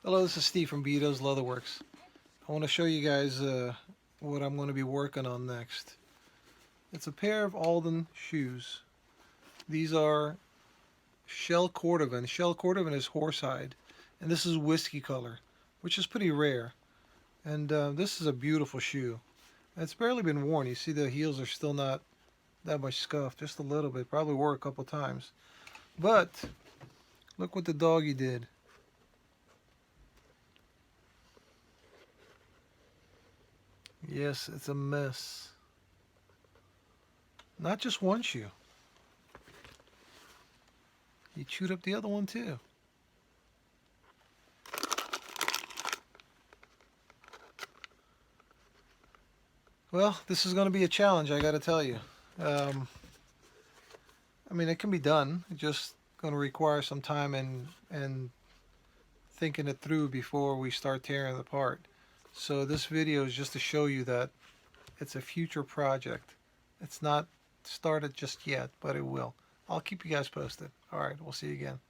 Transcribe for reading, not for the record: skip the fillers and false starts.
Hello, this is Steve from Beato's Leatherworks. I want to show you guys what I'm going to be working on next. It's a pair of Alden shoes. These are shell cordovan. Shell cordovan is horsehide, and this is whiskey color, which is pretty rare. And this is a beautiful shoe. It's barely been worn. You see the heels are still not that much scuffed, just a little bit. Probably wore a couple times. But look what the doggy did. Yes, it's a mess. Not just one shoe. He chewed up the other one too. Well, this is going to be a challenge, I got to tell you. I mean, it can be done. It's just going to require some time and thinking it through before we start tearing it apart. So this video is just to show you that it's a future project. It's not started just yet, but it will. I'll keep you guys posted. All right, we'll see you again.